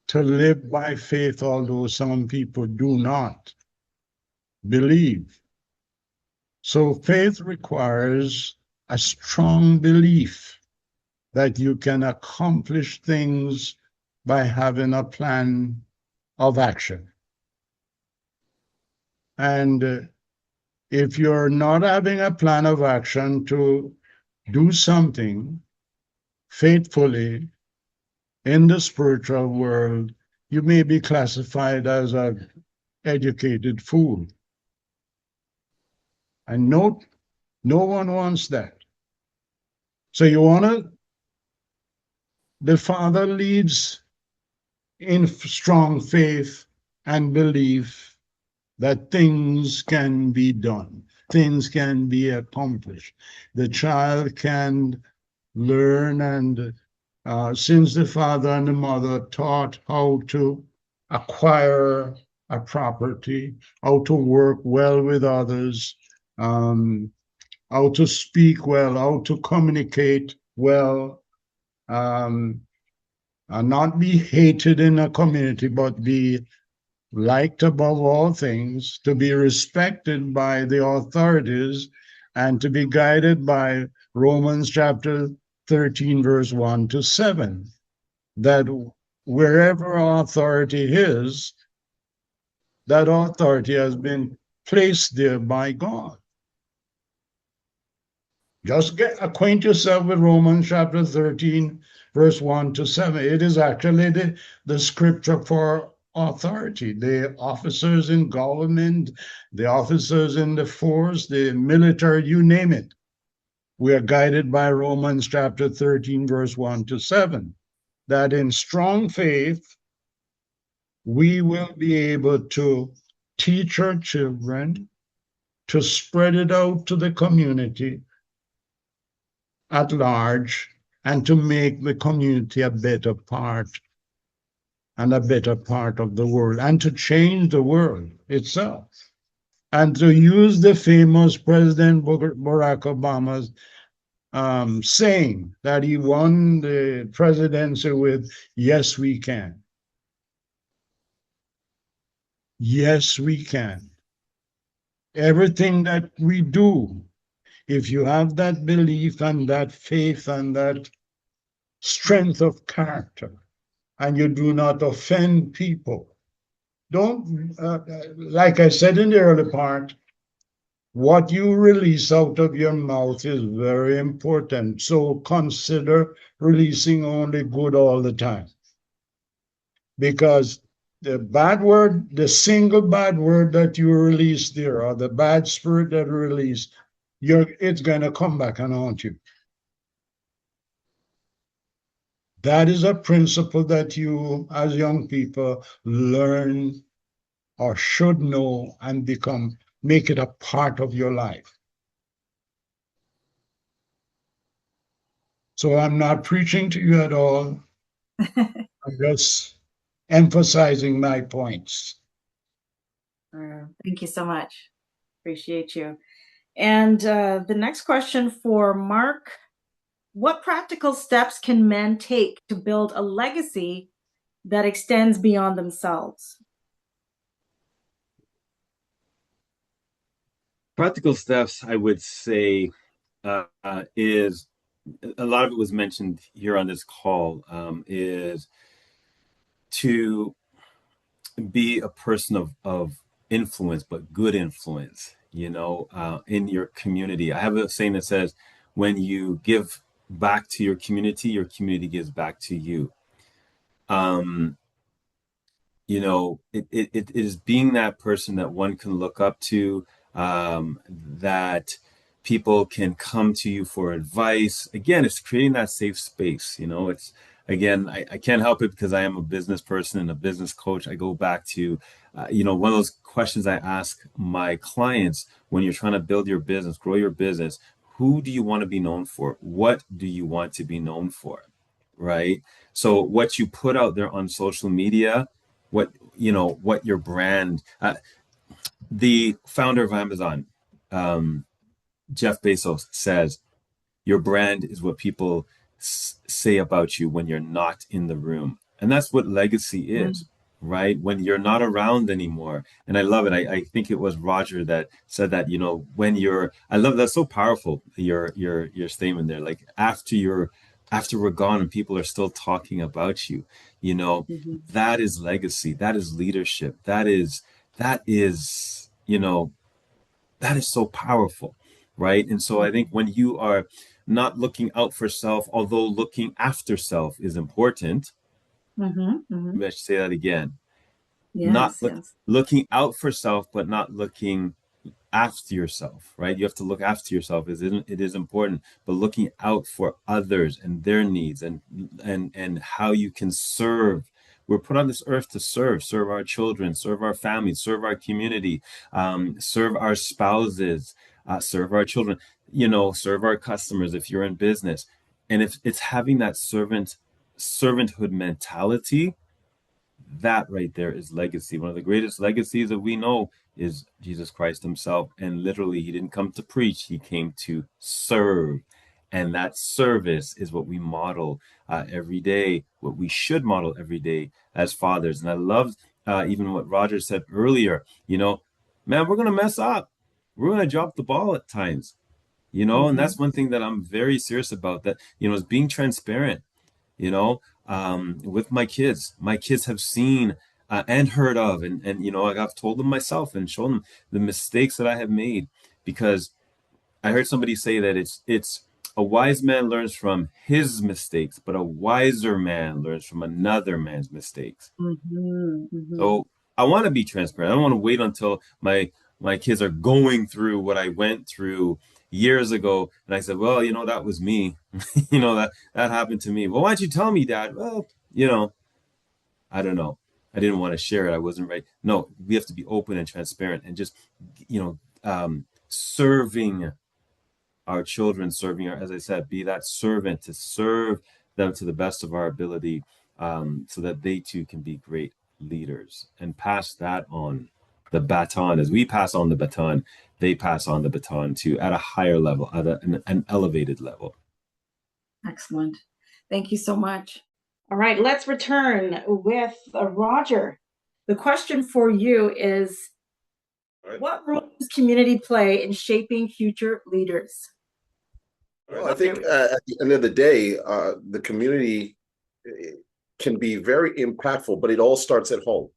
to live by faith, although some people do not believe. So faith requires a strong belief that you can accomplish things by having a plan of action. And if you're not having a plan of action to do something faithfully in the spiritual world, you may be classified as an educated fool. And no one wants that. So the father leads in strong faith and belief that things can be done, things can be accomplished. The child can learn, and since the father and the mother taught how to acquire a property, how to work well with others, how to speak well, how to communicate well, and not be hated in a community, but be liked above all things, to be respected by the authorities, and to be guided by Romans chapter 13, verse 1 to 7, that wherever authority is, that authority has been placed there by God. Just acquaint yourself with Romans chapter 13, verse 1 to 7. It is actually the scripture for authority. The officers in government, the officers in the force, the military, you name it. We are guided by Romans chapter 13, verse 1 to 7, that in strong faith, we will be able to teach our children, to spread it out to the community at large, and to make the community a better part and a better part of the world, and to change the world itself. And to use the famous President Barack Obama's saying that he won the presidency with, "Yes, we can." Yes, we can. Everything that we do, if you have that belief and that faith and that strength of character, and you do not offend people, don't, like I said in the early part, what you release out of your mouth is very important. So consider releasing only good all the time. Because the bad word, the single bad word that you release there, or the bad spirit that you release, it's going to come back and haunt you. That is a principle that you, as young people, learn or should know and make it a part of your life. So I'm not preaching to you at all. I'm just emphasizing my points. Thank you so much. Appreciate you. And the next question for Mark: what practical steps can men take to build a legacy that extends beyond themselves? Practical steps, I would say, is a lot of it was mentioned here on this call, is to be a person of influence, but good influence, in your community. I have a saying that says, when you give back to your community gives back to you. It is being that person that one can look up to, that people can come to you for advice. Again, it's creating that safe space. I can't help it because I am a business person and a business coach. I go back to, one of those questions I ask my clients when you're trying to build your business, grow your business. Who do you want to be known for? What do you want to be known for? Right? So what you put out there on social media, what your brand, the founder of Amazon, Jeff Bezos, says your brand is what people say about you when you're not in the room. And that's what legacy is, right? When you're not around anymore. And I love it. I think it was Roger that said that, I love that's so powerful, your statement there. Like after we're gone and people are still talking about you, that is legacy. That is leadership. That is so powerful, right? And so I think when you are not looking out for self, although looking after self is important, maybe I should say that again. Yes, Looking out for self, but not looking after yourself, right? You have to look after yourself. It is important, but looking out for others and their needs and how you can serve. We're put on this earth to serve our children, serve our families, serve our community, serve our spouses, serve our children, serve our customers if you're in business. And if it's having that servanthood mentality, that right there is legacy. One of the greatest legacies that we know is Jesus Christ himself. And literally, he didn't come to preach, he came to serve. And that service is what we model every day, what we should model every day as fathers. And I love even what Roger said earlier, man, we're going to mess up. We're going to drop the ball at times, and that's one thing that I'm very serious about, that, is being transparent, with my kids. My kids have seen and heard of, and I've told them myself and shown them the mistakes that I have made, because I heard somebody say that it's a wise man learns from his mistakes, but a wiser man learns from another man's mistakes. So I want to be transparent. I don't want to wait until my kids are going through what I went through years ago, and I said, well, that was me. that happened to me. Well, why don't you tell me, Dad? Well, I don't know. I didn't want to share it. I wasn't ready. No, we have to be open and transparent, and just, serving our children, as I said, be that servant to serve them to the best of our ability, so that they too can be great leaders and pass that on. The baton, as we pass on the baton, they pass on the baton too, at a higher level, at an elevated level. Excellent. Thank you so much. All right, let's return with Roger. The question for you is, what role does community play in shaping future leaders? Well, I think at the end of the day, the community can be very impactful, but it all starts at home.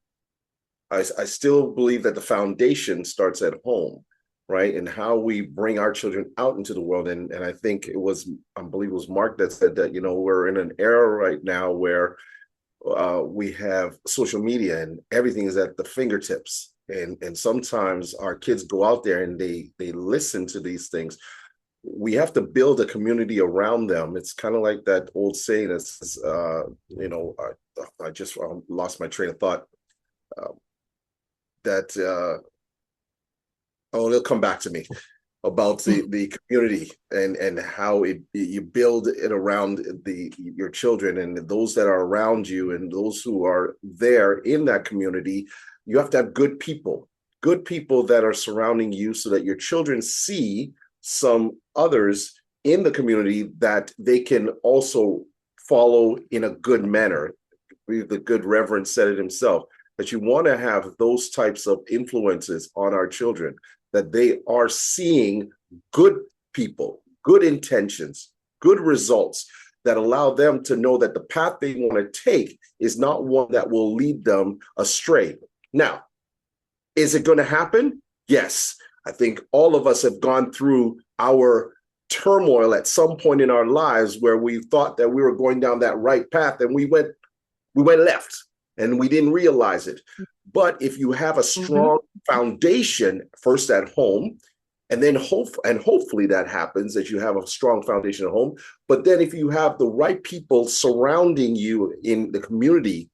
I still believe that the foundation starts at home, right? And how we bring our children out into the world. And I think I believe it was Mark that said that, we're in an era right now where we have social media and everything is at the fingertips. And sometimes our kids go out there and they listen to these things. We have to build a community around them. It's kind of like that old saying that's, I just lost my train of thought. It'll come back to me, about the community and how you build it around your children and those that are around you and those who are there in that community. You have to have good people that are surrounding you so that your children see some others in the community that they can also follow in a good manner. The good Reverend said it himself, that you want to have those types of influences on our children, that they are seeing good people, good intentions, good results that allow them to know that the path they want to take is not one that will lead them astray. Now, is it going to happen? Yes. I think all of us have gone through our turmoil at some point in our lives where we thought that we were going down that right path and we went left and we didn't realize it. But if you have a strong foundation first at home, and then hopefully that happens, that you have a strong foundation at home. But then if you have the right people surrounding you in the community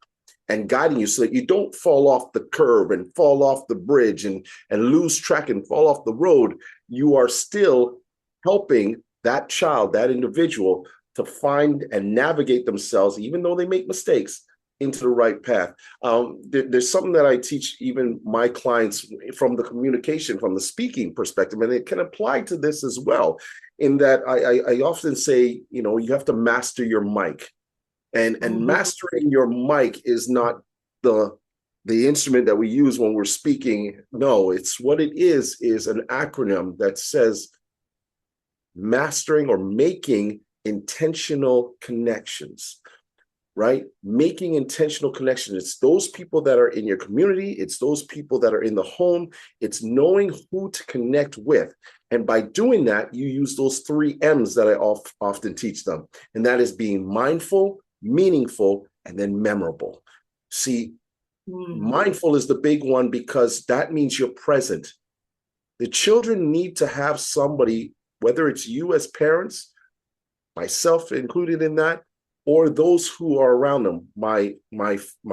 and guiding you so that you don't fall off the curb and fall off the bridge and lose track and fall off the road, you are still helping that child, that individual, to find and navigate themselves, even though they make mistakes, into the right path. There's something that I teach even my clients from the communication, from the speaking perspective, and it can apply to this as well, in that I often say, you have to master your mic. And mastering your mic is not the instrument that we use when we're speaking. No, it's what it is an acronym that says mastering or making intentional connections. Right? Making intentional connections. It's those people that are in your community. It's those people that are in the home. It's knowing who to connect with. And by doing that, you use those 3 M's that I often teach them. And that is being mindful, meaningful, and then memorable. See, mindful is the big one because that means you're present. The children need to have somebody, whether it's you as parents, myself included in that, or those who are around them, my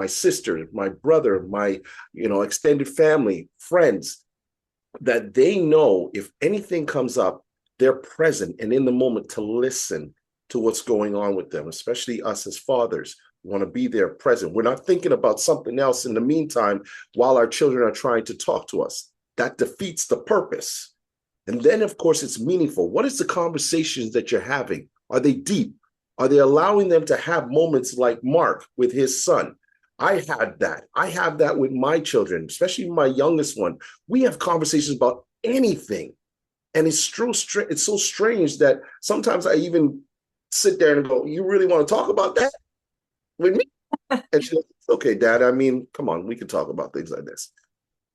sister, my brother, my extended family, friends, that they know if anything comes up, they're present and in the moment to listen to what's going on with them, especially us as fathers. We want to be there present. We're not thinking about something else in the meantime while our children are trying to talk to us. That defeats the purpose. And then, of course, it's meaningful. What is the conversations that you're having? Are they deep? Are they allowing them to have moments like Mark with his son? I had that. I have that with my children, especially my youngest one. We have conversations about anything. And it's so strange that sometimes I even sit there and go, you really want to talk about that with me? And she goes, okay, Dad, come on, we can talk about things like this.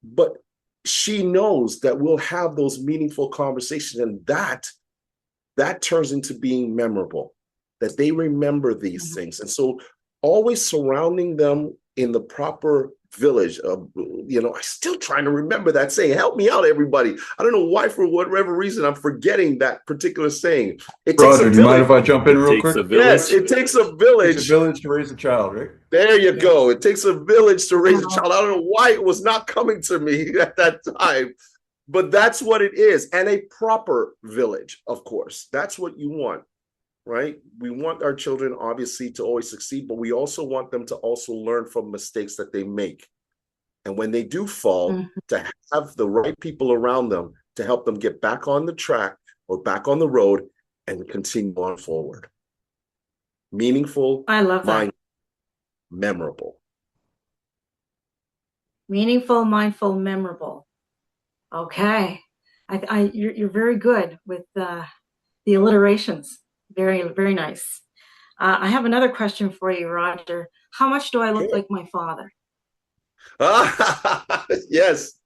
But she knows that we'll have those meaningful conversations, and that turns into being memorable, that they remember these things. And so always surrounding them in the proper village of, I'm still trying to remember that saying. Help me out, everybody. I don't know why, for whatever reason, I'm forgetting that particular saying. It takes Roger, a do you mind village. if I jump in real quick? Yes, it takes a village. It takes a village to raise a child, right? There you go. It takes a village to raise a child. I don't know why it was not coming to me at that time, but that's what it is. And a proper village, of course. That's what you want. Right? We want our children, obviously, to always succeed, but we also want them to also learn from mistakes that they make. And when they do fall, to have the right people around them to help them get back on the track or back on the road and continue on forward. Meaningful. I love that. Memorable. Meaningful, mindful, memorable. Okay. You're very good with the alliterations. Very, very nice. I have another question for you, Roger. How much do I look like my father? Yes.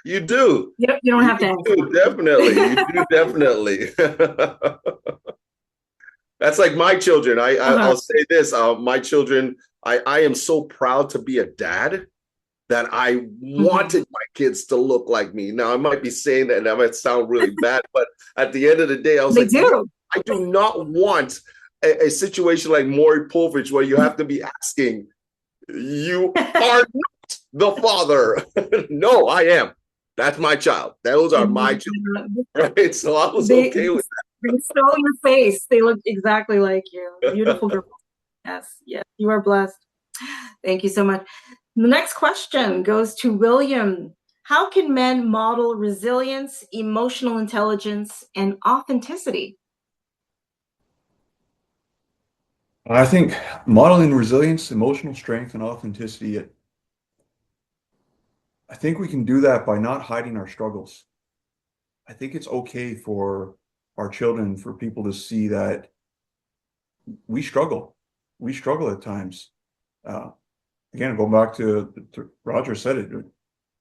You do. You don't have to answer. Definitely. You do, definitely. That's like my children. I'll say this. My children, I am so proud to be a dad that I wanted my kids to look like me. Now, I might be saying that and that might sound really bad, but at the end of the day, I was They like, do. I do not want a situation like Maury Povich where you have to be asking, you are not the father. No, I am. That's my child. Those are my children, right? So I was okay with that. They stole your face. They look exactly like you. Beautiful girl. Yes, yes, you are blessed. Thank you so much. The next question goes to William. How can men model resilience, emotional intelligence, and authenticity? I think modeling resilience, emotional strength, and authenticity, I think we can do that by not hiding our struggles. I think it's okay for our children, for people to see that we struggle. We struggle at times. Again, going back to Roger said it,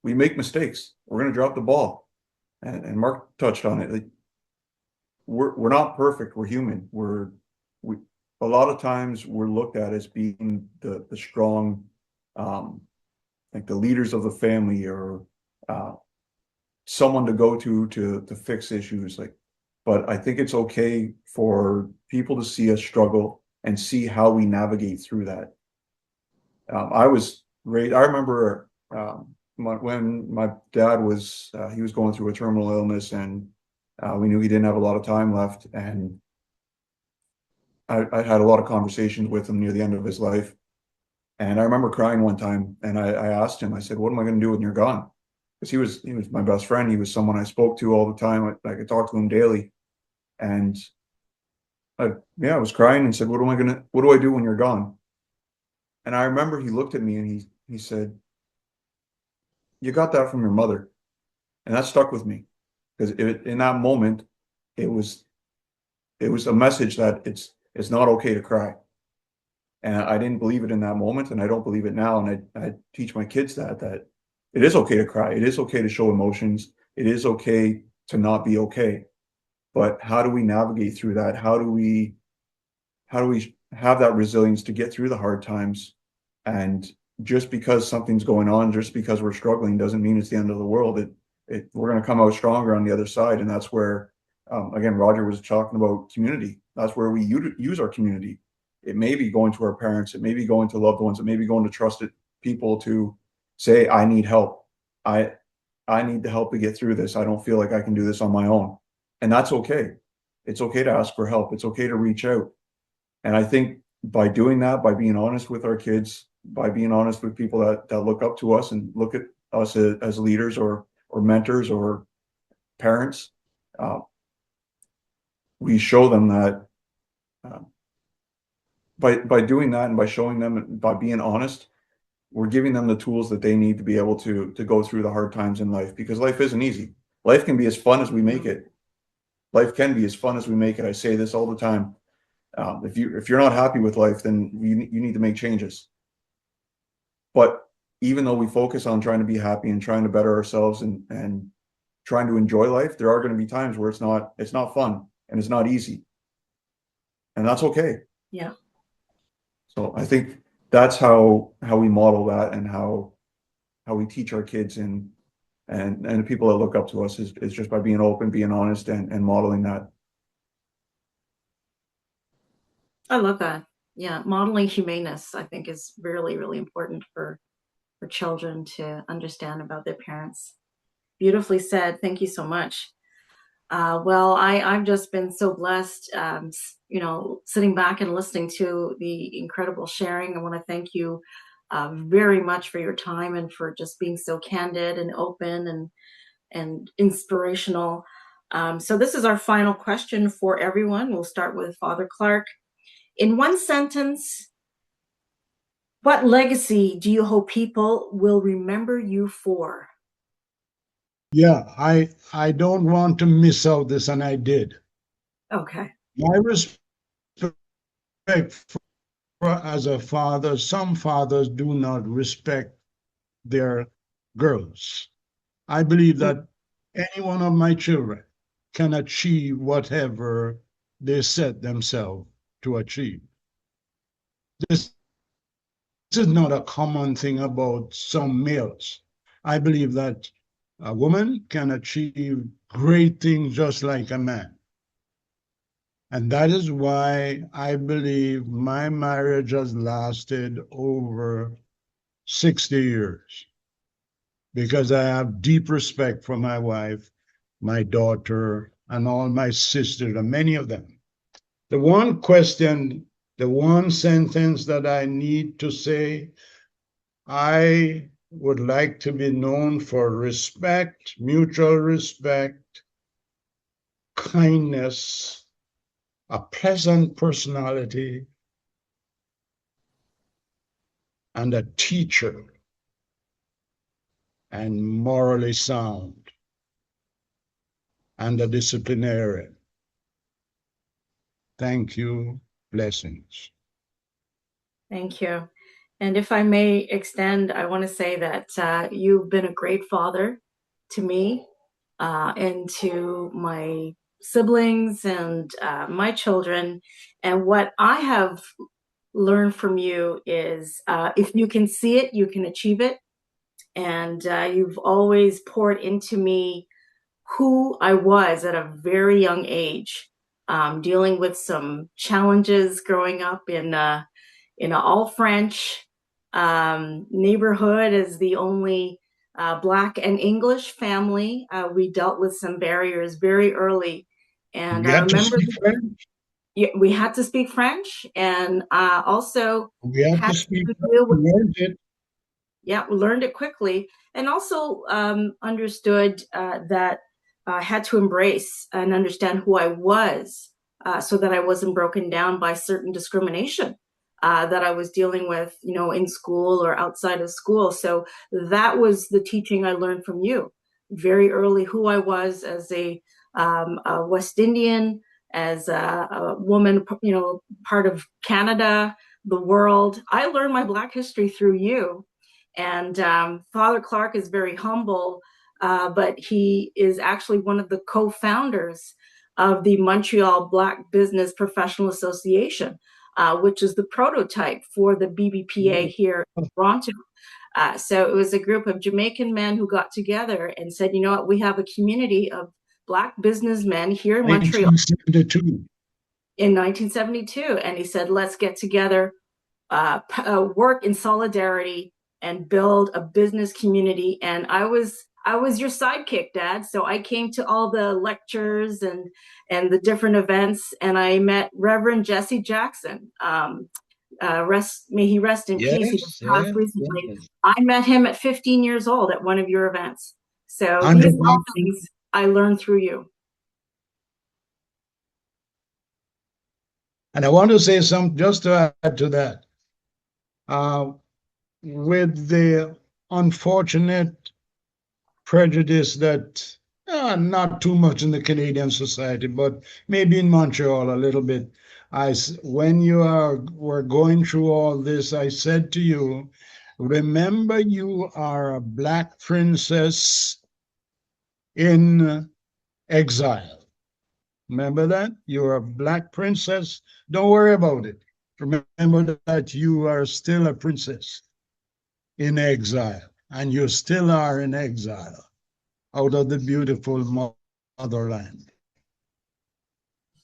we make mistakes. We're going to drop the ball. And Mark touched on it. Like, we're not perfect. We're human. We a lot of times we're looked at as being the strong, like the leaders of the family, or someone to go to fix issues. Like, but I think it's okay for people to see us struggle and see how we navigate through that. I was raised. I remember when my dad was he was going through a terminal illness, and we knew he didn't have a lot of time left, and I had a lot of conversations with him near the end of his life. And I remember crying one time, and I asked him, I said, what am I going to do when you're gone? Because he was my best friend. He was someone I spoke to all the time. I could talk to him daily. And I was crying and said, what do I do when you're gone? And I remember he looked at me and he said, you got that from your mother. And that stuck with me, because in that moment, it was a message that it's not okay to cry. And I didn't believe it in that moment, and I don't believe it now. And I teach my kids that it is okay to cry. It is okay to show emotions. It is okay to not be okay. But how do we navigate through that? How do we have that resilience to get through the hard times? And just because something's going on, just because we're struggling, doesn't mean it's the end of the world. We're going to come out stronger on the other side. And that's where, again, Roger was talking about community. That's where we use our community. It may be going to our parents. It may be going to loved ones. It may be going to trusted people to say, I need help. I need the help to get through this. I don't feel like I can do this on my own. And that's okay. It's okay to ask for help. It's okay to reach out. And I think by doing that, by being honest with our kids, by being honest with people that look up to us and look at us as leaders or mentors or parents, we show them that by doing that, and by showing them, by being honest, we're giving them the tools that they need to be able to go through the hard times in life, because life isn't easy. Life can be as fun as we make it. Life can be as fun as we make it. I say this all the time. If you're not happy with life, then you need to make changes. But even though we focus on trying to be happy and trying to better ourselves and trying to enjoy life, there are going to be times where it's not fun and it's not easy. And that's okay. Yeah. So I think that's how we model that, and how we teach our kids and the people that look up to us is just by being open, being honest, and modeling that. I love that. Yeah, modeling humaneness, I think, is really, really important for children to understand about their parents. Beautifully said. Thank you so much. Well, I've just been so blessed, sitting back and listening to the incredible sharing. I want to thank you very much for your time and for just being so candid and open and inspirational. So this is our final question for everyone. We'll start with Father Clarke. In one sentence, what legacy do you hope people will remember you for? Yeah, I don't want to miss out this, and I did. Okay. My respect as a father, some fathers do not respect their girls. I believe that any one of my children can achieve whatever they set themselves to achieve. This is not a common thing about some males. I believe that a woman can achieve great things just like a man. And that is why I believe my marriage has lasted over 60 years, because I have deep respect for my wife, my daughter, and all my sisters, and many of them. The one question, the one sentence that I need to say, I would like to be known for respect, mutual respect, kindness, a pleasant personality, and a teacher, and morally sound, and a disciplinarian. Thank you. Blessings. Thank you. And if I may extend, I want to say that you've been a great father to me and to my siblings and my children. And what I have learned from you is if you can see it, you can achieve it. And you've always poured into me who I was at a very young age, dealing with some challenges growing up in an all French neighborhood as the only Black and English family. We dealt with some barriers very early. And We I had to remember speak French. we had to speak French, and also We had to had speak to French. deal We with, learned it. yeah, learned it quickly, and also understood that I had to embrace and understand who I was so that I wasn't broken down by certain discrimination that I was dealing with, in school or outside of school. So that was the teaching I learned from you very early, who I was as a West Indian, as a woman, part of Canada, the world. I learned my Black history through you. And Father Clarke is very humble, but he is actually one of the co-founders of the Montreal Black Business Professional Association, which is the prototype for the BBPA here in Toronto. So it was a group of Jamaican men who got together and said, you know what, we have a community of Black businessmen here in Montreal 1972. in 1972. And he said, let's get together, work in solidarity, and build a business community. And I was your sidekick, Dad. So I came to all the lectures and the different events, and I met Reverend Jesse Jackson. May he rest in peace. He just Yes, passed yes, recently. yes. I met him at 15 years old at one of your events. So Andrew these are all Watson. things I learned through you. And I want to say something just to add to that. With the unfortunate prejudice that not too much in the Canadian society, but maybe in Montreal a little bit. When were going through all this, I said to you, remember you are a Black princess in exile. Remember that? You're a Black princess. Don't worry about it. Remember that you are still a princess in exile, and you still are in exile out of the beautiful motherland.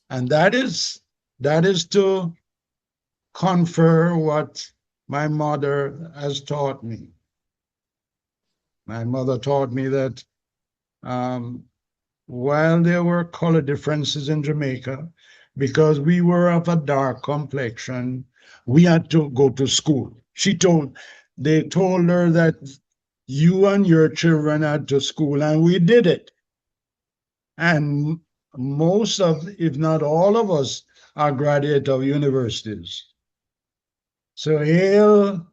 And that is to confer what my mother has taught me. My mother taught me that while there were color differences in Jamaica, because we were of a dark complexion, we had to go to school. They told her that you and your children had to school, and we did it. And most of, if not all of us, are graduates of universities. So hail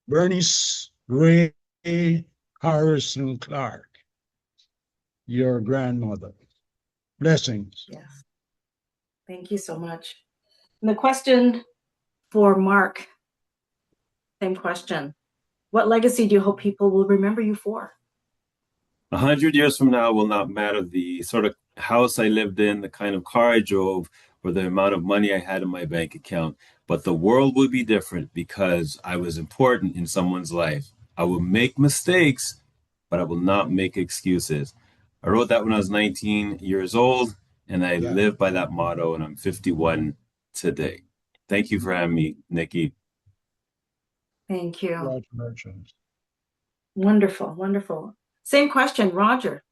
Bernice Ray Harrison Clarke, your grandmother. Blessings. Yes. Thank you so much. And the question for Mark, same question. What legacy do you hope people will remember you for? 100 years from now will not matter the sort of house I lived in, the kind of car I drove, or the amount of money I had in my bank account. but the world will be different because I was important in someone's life. I will make mistakes, but I will not make excuses. I wrote that when I was 19 years old, and I Yeah. live by that motto, and I'm 51 today. Thank you for having me, Nikki. Thank you. Congratulations. Wonderful, wonderful. Same question, Roger.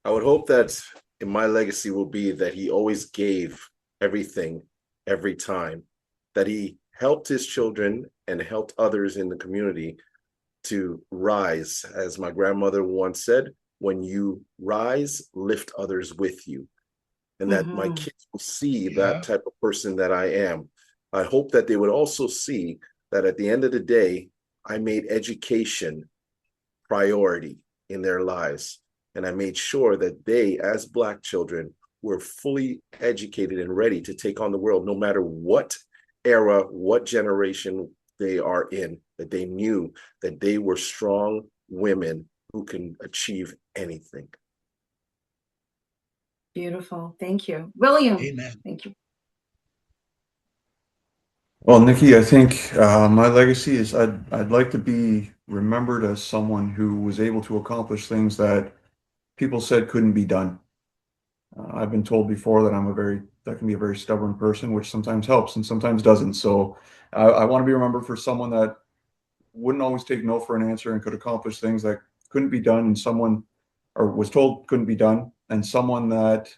I would hope that in my legacy will be that he always gave everything, every time, that he helped his children and helped others in the community to rise. As my grandmother once said, when you rise, lift others with you. And that my kids will see that type of person that I am. I hope that they would also see that at the end of the day, I made education priority in their lives. And I made sure that they, as Black children, were fully educated and ready to take on the world, no matter what era, what generation they are in, that they knew that they were strong women who can achieve anything. Beautiful. Thank you. William. Amen. Thank you. Well, Nikki, I think my legacy is I'd like to be remembered as someone who was able to accomplish things that people said couldn't be done. I've been told before that that can be a very stubborn person, which sometimes helps and sometimes doesn't. So I want to be remembered for someone that wouldn't always take no for an answer and could accomplish things that couldn't be done, and someone, or was told couldn't be done, and someone that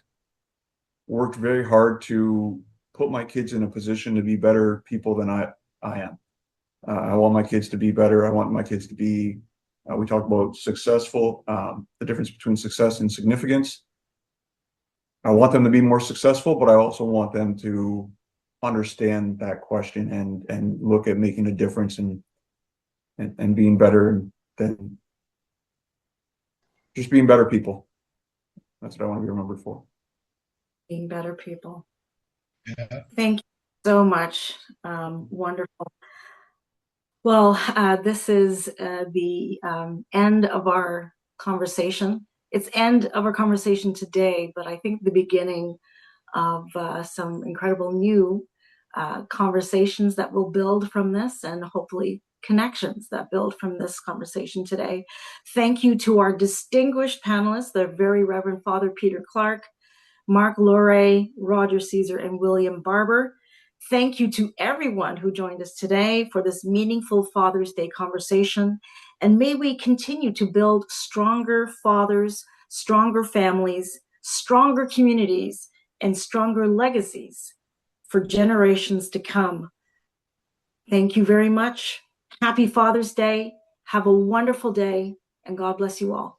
worked very hard to put my kids in a position to be better people than I am. I want my kids to be better. I want my kids to be, we talk about successful, the difference between success and significance. I want them to be more successful, but I also want them to understand that question and look at making a difference and being better than just being better people. That's what I want to be remembered for. Being better people. Yeah. Thank you so much. Wonderful. Well, this is the end of our conversation. It's end of our conversation today, but I think the beginning of some incredible new conversations that will build from this, and hopefully connections that build from this conversation today. Thank you to our distinguished panelists, the Very Reverend Father Peter Clarke, Mark Lorray, Roger Caesar, and William Barber. Thank you to everyone who joined us today for this meaningful Father's Day conversation. And may we continue to build stronger fathers, stronger families, stronger communities, and stronger legacies for generations to come. Thank you very much. Happy Father's Day. Have a wonderful day, and God bless you all.